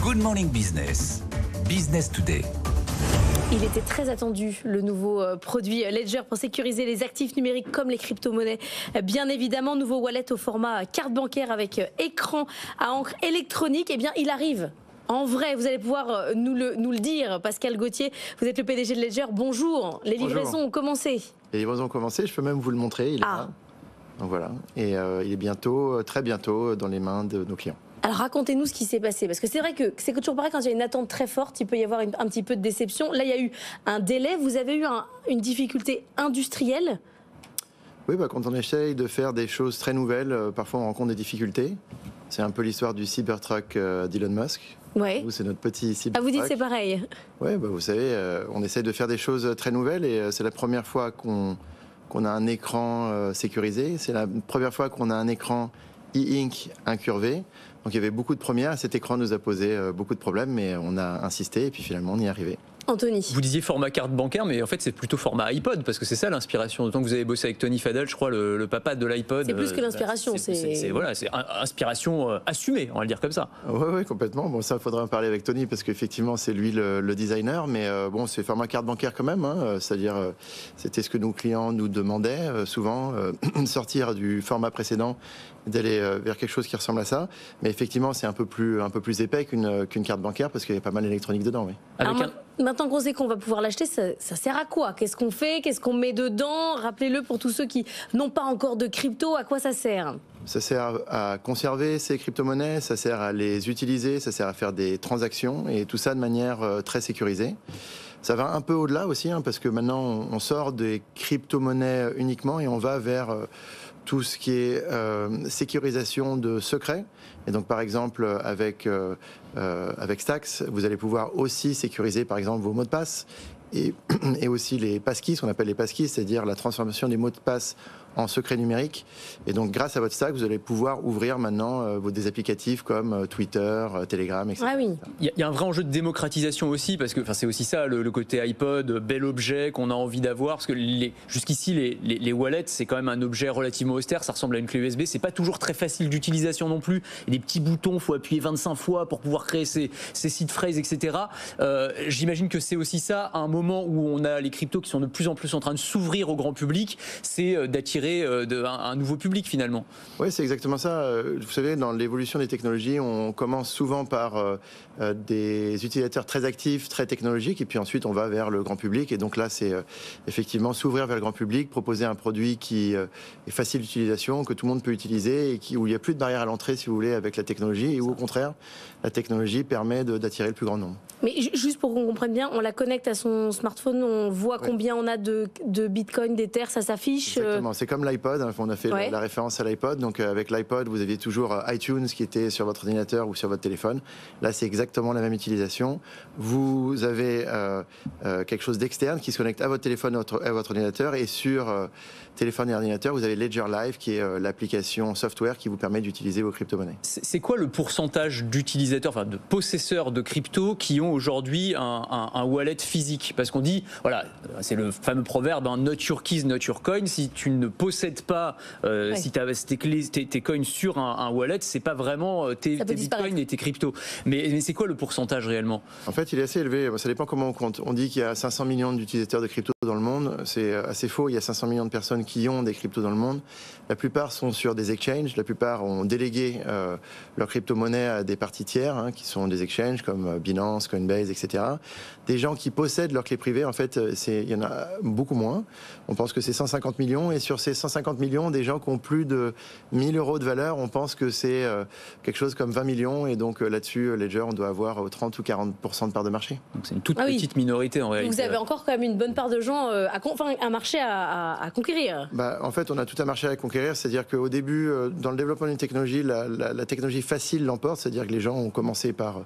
Good Morning Business, Business Today. Il était très attendu, le nouveau produit Ledger pour sécuriser les actifs numériques comme les crypto-monnaies. Bien évidemment, nouveau wallet au format carte bancaire avec écran à encre électronique. Eh bien, il arrive. En vrai, vous allez pouvoir nous le dire. Pascal Gauthier, vous êtes le PDG de Ledger. Bonjour. Les livraisons ont commencé. Les livraisons ont commencé. Je peux même vous le montrer. Il est là. Donc voilà. Et il est bientôt, très bientôt, dans les mains de nos clients. Alors racontez-nous ce qui s'est passé, parce que c'est vrai que c'est toujours pareil, quand il y a une attente très forte, il peut y avoir un petit peu de déception. Là, il y a eu un délai, vous avez eu une difficulté industrielle? Oui, quand on essaye de faire des choses très nouvelles, parfois on rencontre des difficultés. C'est un peu l'histoire du Cybertruck d'Elon Musk. Ouais. C'est notre petit Cybertruck. Ah, vous dites c'est pareil? Oui, vous savez, on essaye de faire des choses très nouvelles et c'est la première fois qu'on a un écran sécurisé. C'est la première fois qu'on a un écran e-ink incurvé. Donc il y avait beaucoup de premières. Cet écran nous a posé beaucoup de problèmes, mais on a insisté et puis finalement on y est arrivé. Anthony. Vous disiez format carte bancaire, mais en fait c'est plutôt format iPod, parce que c'est ça l'inspiration. D'autant que vous avez bossé avec Tony Fadell, je crois, le papa de l'iPod. C'est plus que l'inspiration, voilà, c'est inspiration assumée, on va le dire comme ça. Oui, complètement. Bon, ça, il faudra en parler avec Tony, parce qu'effectivement, c'est lui le designer, mais bon, c'est format carte bancaire quand même. C'est-à-dire, c'était ce que nos clients nous demandaient souvent, sortir du format précédent, d'aller vers quelque chose qui ressemble à ça. Mais effectivement, c'est un peu plus épais qu'une carte bancaire, parce qu'il y a pas mal d'électronique dedans. Oui. Maintenant qu'on sait qu'on va pouvoir l'acheter, ça sert à quoi? Qu'est-ce qu'on fait? Qu'est-ce qu'on met dedans? Rappelez-le pour tous ceux qui n'ont pas encore de crypto, à quoi ça sert? Ça sert à conserver ces crypto-monnaies, ça sert à les utiliser, ça sert à faire des transactions, et tout ça de manière très sécurisée. Ça va un peu au-delà aussi, parce que maintenant on sort des crypto-monnaies uniquement et on va vers tout ce qui est sécurisation de secrets. Et donc, par exemple, avec Stax, vous allez pouvoir aussi sécuriser, par exemple, vos mots de passe et aussi les passkeys, ce qu'on appelle les passkeys, c'est-à-dire la transformation des mots de passe en secret numérique. Et donc, grâce à votre stack, vous allez pouvoir ouvrir maintenant des applicatifs comme Twitter, Telegram, etc. Ah oui. Il y a un vrai enjeu de démocratisation aussi, parce que c'est aussi ça le côté iPod, bel objet qu'on a envie d'avoir, parce que jusqu'ici, les wallets, c'est quand même un objet relativement austère, ça ressemble à une clé USB, c'est pas toujours très facile d'utilisation non plus. Il y a des petits boutons, il faut appuyer 25 fois pour pouvoir créer ces seed phrases, etc. J'imagine que c'est aussi ça, à un moment où on a les cryptos qui sont de plus en plus en train de s'ouvrir au grand public, c'est d'attirer un nouveau public finalement. Oui, c'est exactement ça. Vous savez, dans l'évolution des technologies, on commence souvent par des utilisateurs très actifs, très technologiques, et puis ensuite on va vers le grand public. Et donc là, c'est effectivement s'ouvrir vers le grand public, proposer un produit qui est facile d'utilisation, que tout le monde peut utiliser, et où il n'y a plus de barrière à l'entrée, si vous voulez, avec la technologie, et où au contraire, la technologie permet d'attirer le plus grand nombre. Mais juste pour qu'on comprenne bien, on la connecte à son smartphone, on voit combien on a de Bitcoin, d'Ether, ça s'affiche. Exactement, c'est comme l'iPod, on a fait la référence à l'iPod. Donc avec l'iPod, vous aviez toujours iTunes qui était sur votre ordinateur ou sur votre téléphone. Là, c'est exactement la même utilisation. Vous avez quelque chose d'externe qui se connecte à votre téléphone, à votre ordinateur, et sur téléphone et ordinateur, vous avez Ledger Live qui est l'application software qui vous permet d'utiliser vos crypto-monnaies. C'est quoi le pourcentage d'utilisateurs, enfin de possesseurs de crypto qui ont aujourd'hui un wallet physique? Parce qu'on dit, voilà, c'est le fameux proverbe, not your keys, not your coin. Si tu ne possèdes pas, si tu as tes coins sur un wallet, c'est pas vraiment tes bitcoins et tes cryptos. Mais c'est quoi le pourcentage réellement? En fait, il est assez élevé. Ça dépend comment on compte. On dit qu'il y a 500 millions d'utilisateurs de crypto dans le monde. C'est assez faux. Il y a 500 millions de personnes qui ont des cryptos dans le monde. La plupart sont sur des exchanges. La plupart ont délégué leur crypto-monnaie à des parties tiers, qui sont des exchanges comme Binance, Coinbase, etc. Des gens qui possèdent leur clé privée, en fait, il y en a beaucoup moins. On pense que c'est 150 millions. Et sur ces 150 millions, des gens qui ont plus de 1000 euros de valeur, on pense que c'est quelque chose comme 20 millions. Et donc là-dessus, Ledger, on doit avoir 30 ou 40% de part de marché. Donc c'est une toute petite minorité en réalité. Vous avez encore quand même une bonne part de gens, un marché à conquérir. En fait, on a tout un marché à conquérir. C'est-à-dire qu'au début, dans le développement d'une technologie, la technologie facile l'emporte. C'est-à-dire que les gens ont commencé par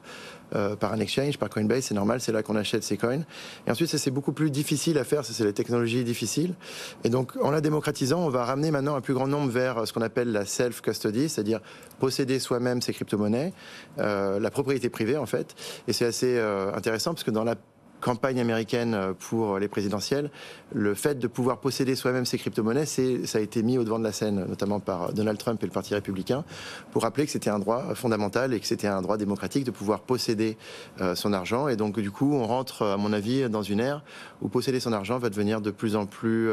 un exchange, par Coinbase, c'est normal, c'est là qu'on achète ses coins. Et ensuite, ça c'est beaucoup plus difficile à faire, ça c'est les technologies difficiles. Et donc, en la démocratisant, on va ramener maintenant un plus grand nombre vers ce qu'on appelle la self-custody, c'est-à-dire posséder soi-même ses crypto-monnaies, la propriété privée en fait. Et c'est assez intéressant parce que dans la campagne américaine pour les présidentielles, le fait de pouvoir posséder soi-même ces crypto-monnaies, ça a été mis au devant de la scène, notamment par Donald Trump et le Parti républicain, pour rappeler que c'était un droit fondamental et que c'était un droit démocratique de pouvoir posséder son argent. Et donc, du coup, on rentre, à mon avis, dans une ère où posséder son argent va devenir de plus en plus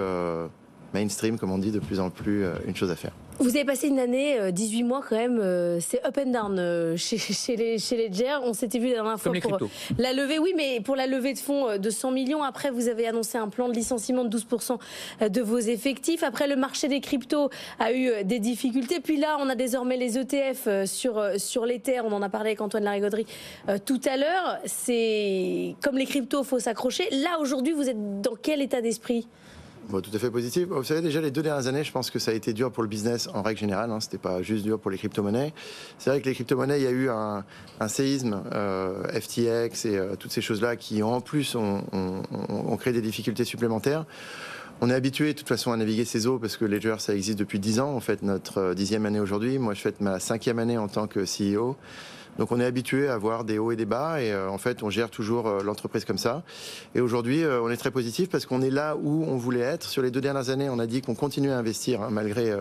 mainstream, comme on dit, de plus en plus une chose à faire. Vous avez passé une année, 18 mois quand même, c'est up and down chez Ledger. On s'était vu la dernière fois pour la levée, oui, mais pour la levée de fonds de 100 millions. Après, vous avez annoncé un plan de licenciement de 12% de vos effectifs. Après, le marché des cryptos a eu des difficultés. Puis là, on a désormais les ETF sur l'Ether. On en a parlé avec Antoine Larigauderie tout à l'heure. C'est comme les cryptos, il faut s'accrocher. Là, aujourd'hui, vous êtes dans quel état d'esprit ? Bon, tout à fait positif. Vous savez, déjà, les 2 dernières années, je pense que ça a été dur pour le business en règle générale. C'était pas juste dur pour les crypto-monnaies. C'est vrai que les crypto-monnaies, il y a eu un séisme, FTX et toutes ces choses-là qui, en plus, ont créé des difficultés supplémentaires. On est habitué, de toute façon, à naviguer ces eaux parce que Ledger, ça existe depuis 10 ans. On fête notre 10e année aujourd'hui. Moi, je fête ma 5e année en tant que CEO. Donc on est habitué à avoir des hauts et des bas et en fait on gère toujours l'entreprise comme ça. Et aujourd'hui on est très positif parce qu'on est là où on voulait être. Sur les 2 dernières années on a dit qu'on continuait à investir malgré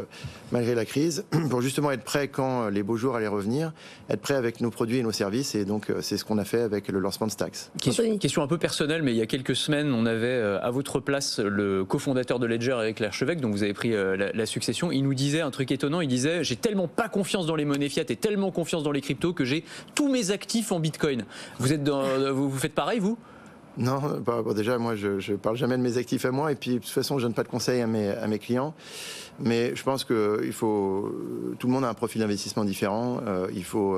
la crise pour justement être prêt quand les beaux jours allaient revenir, être prêt avec nos produits et nos services et donc c'est ce qu'on a fait avec le lancement de Stax. Question un peu personnelle mais il y a quelques semaines on avait à votre place le cofondateur de Ledger Eric Lerchevêque dont vous avez pris la succession. Il nous disait un truc étonnant, il disait j'ai tellement pas confiance dans les monnaies fiat et tellement confiance dans les cryptos que j'ai tous mes actifs en Bitcoin. Vous faites pareil, vous ? Non, déjà, moi, je parle jamais de mes actifs à moi. Et puis, de toute façon, je donne pas de conseils à mes clients. Mais je pense que tout le monde a un profil d'investissement différent. Il faut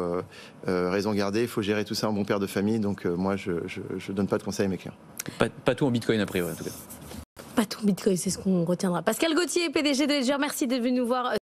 raison garder. Il faut gérer tout ça en bon père de famille. Donc, moi, je donne pas de conseils à mes clients. Pas tout en Bitcoin, a priori, en tout cas. Pas tout en Bitcoin, c'est ce qu'on retiendra. Pascal Gauthier, PDG de Ledger, merci d'être venu nous voir.